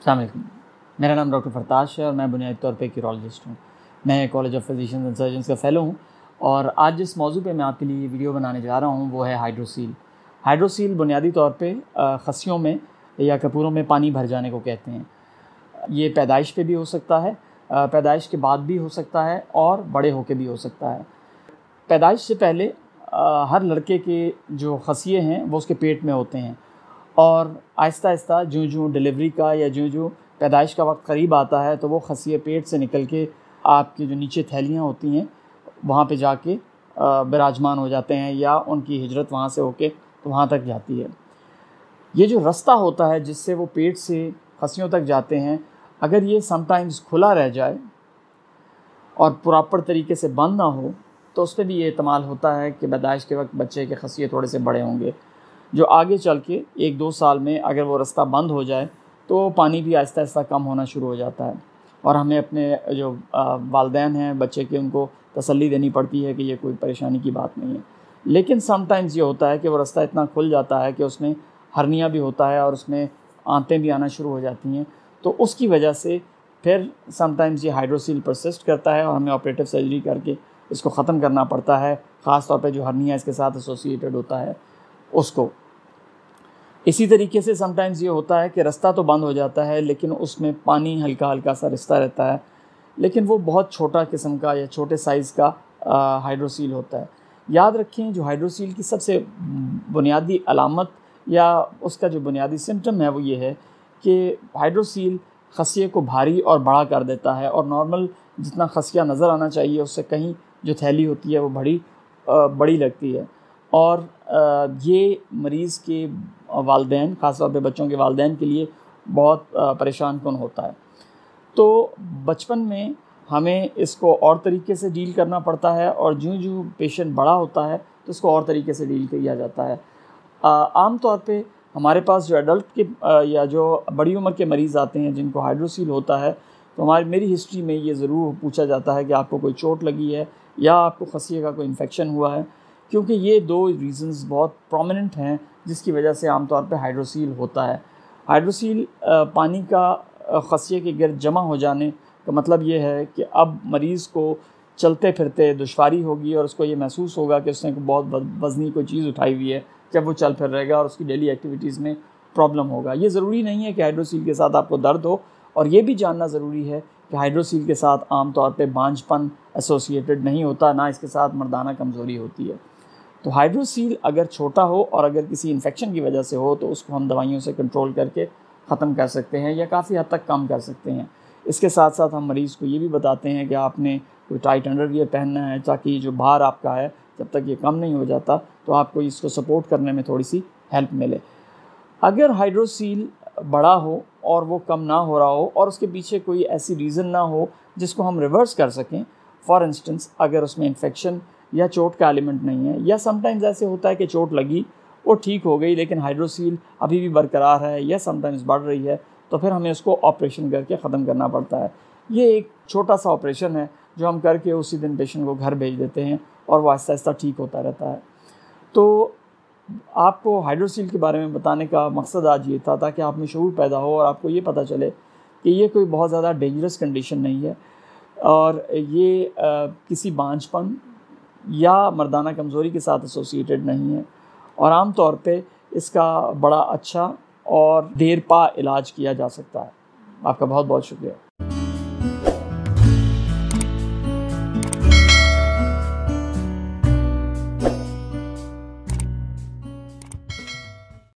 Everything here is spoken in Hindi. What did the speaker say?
अस्सलाम वालेकुम। मेरा नाम डॉक्टर फरताश है और मैं बुनियादी तौर पे एक यूरोलॉजिस्ट हूँ। मैं college of physicians and surgeons का फ़ेलो हूँ और आज जिस मौजू पे मैं आपके लिए वीडियो बनाने जा रहा हूँ वो है हाइड्रोसील। हाइड्रोसील बुनियादी तौर पे खस्सियों में या कपूरों में पानी भर जाने को कहते हैं। ये पैदाइश पे भी हो सकता है, पैदाइश के बाद भी हो सकता है और बड़े होके भी हो सकता है। पैदाइश से पहले हर लड़के के जो खसिये हैं वो उसके पेट में होते हैं और आहिस्ता आहिस्ता जो डिलीवरी का या जो पैदाइश का वक्त करीब आता है तो वो खसिये पेट से निकल के आपकी जो नीचे थैलियाँ होती हैं वहाँ पे जाके विराजमान हो जाते हैं या उनकी हिजरत वहाँ से होके तो वहाँ तक जाती है। ये जो रास्ता होता है जिससे वो पेट से खसियों तक जाते हैं, अगर ये समटाइम्स खुला रह जाए और प्रॉपर तरीके से बंद ना हो तो उस पर भी ये इस्तेमाल होता है कि पैदाइश के वक्त बच्चे के खसिये थोड़े से बड़े होंगे, जो आगे चल के 1-2 साल में अगर वो रास्ता बंद हो जाए तो पानी भी आहिस्ता आहिस्ता कम होना शुरू हो जाता है और हमें अपने जो वालिदैन हैं बच्चे के उनको तसल्ली देनी पड़ती है कि ये कोई परेशानी की बात नहीं है। लेकिन समटाइम्स ये होता है कि वो रास्ता इतना खुल जाता है कि उसमें हर्निया भी होता है और उसमें आंतें भी आना शुरू हो जाती हैं, तो उसकी वजह से फिर समटाइम्स ये हाइड्रोसील परसिस्ट करता है और हमें ऑपरेटिव सर्जरी करके इसको ख़त्म करना पड़ता है, ख़ास तौर पे जो हर्निया इसके साथ एसोसिएटेड होता है उसको। इसी तरीके से समटाइम्स ये होता है कि रास्ता तो बंद हो जाता है लेकिन उसमें पानी हल्का हल्का सा रिश्ता रहता है, लेकिन वो बहुत छोटा किस्म का या छोटे साइज़ का हाइड्रोसील होता है। याद रखें, जो हाइड्रोसील की सबसे बुनियादी अलामत या उसका जो बुनियादी सिम्टम है वो ये है कि हाइड्रोसील खसिये को भारी और बड़ा कर देता है और नॉर्मल जितना खसिया नज़र आना चाहिए उससे कहीं जो थैली होती है वो बड़ी लगती है और ये मरीज़ के वालिदैन, ख़ास तौर पे बच्चों के वालिदैन के लिए बहुत परेशान कुन होता है। तो बचपन में हमें इसको और तरीके से डील करना पड़ता है और जो पेशेंट बड़ा होता है तो उसको और तरीके से डील किया जाता है। आम तौर पे हमारे पास जो एडल्ट के या जो बड़ी उम्र के मरीज़ आते हैं जिनको हाइड्रोसील होता है तो मेरी हिस्ट्री में ये ज़रूर पूछा जाता है कि आपको कोई चोट लगी है या आपको खसिये का कोई इन्फेक्शन हुआ है, क्योंकि ये 2 रीज़न्स बहुत प्रोमिनेंट हैं जिसकी वजह से आमतौर पे हाइड्रोसील होता है। हाइड्रोसील पानी का खसिये के गिर्द जमा हो जाने का मतलब ये है कि अब मरीज़ को चलते फिरते दुश्वारी होगी और उसको ये महसूस होगा कि उसने बहुत वज़नी कोई चीज़ उठाई हुई है जब वो चल फिर रहेगा और उसकी डेली एक्टिविटीज़ में प्रॉब्लम होगा। ये ज़रूरी नहीं है कि हाइड्रोसील के साथ आपको दर्द हो, और ये भी जानना ज़रूरी है कि हाइड्रोसील के साथ आम तौर पे बांझपन एसोसिएटेड नहीं होता, ना इसके साथ मर्दाना कमज़ोरी होती है। तो हाइड्रोसील अगर छोटा हो और अगर किसी इन्फेक्शन की वजह से हो तो उसको हम दवाइयों से कंट्रोल करके ख़त्म कर सकते हैं या काफ़ी हद तक कम कर सकते हैं। इसके साथ साथ हम मरीज़ को ये भी बताते हैं कि आपने कोई टाइट अंडरवियर पहनना है ताकि जो भार आपका है जब तक ये कम नहीं हो जाता तो आपको इसको सपोर्ट करने में थोड़ी सी हेल्प मिले। अगर हाइड्रोसील बड़ा हो और वो कम ना हो रहा हो और उसके पीछे कोई ऐसी रीज़न ना हो जिसको हम रिवर्स कर सकें, फॉर इंस्टेंस अगर उसमें इन्फेक्शन या चोट का एलिमेंट नहीं है, या समटाइम्स ऐसे होता है कि चोट लगी वो ठीक हो गई लेकिन हाइड्रोसील अभी भी बरकरार है या समटाइम्स बढ़ रही है, तो फिर हमें उसको ऑपरेशन करके ख़त्म करना पड़ता है। ये एक छोटा सा ऑपरेशन है जो हम करके उसी दिन पेशेंट को घर भेज देते हैं और वो आहिस्ता आहिस्ता ठीक होता रहता है। तो आपको हाइड्रोसील के बारे में बताने का मकसद आज ये था ताकि आप में शऊर पैदा हो और आपको ये पता चले कि ये कोई बहुत ज़्यादा डेंजरस कंडीशन नहीं है और ये किसी बांझपन या मर्दाना कमज़ोरी के साथ एसोसिएटेड नहीं है और आम तौर पे इसका बड़ा अच्छा और देर पा इलाज किया जा सकता है। आपका बहुत बहुत शुक्रिया।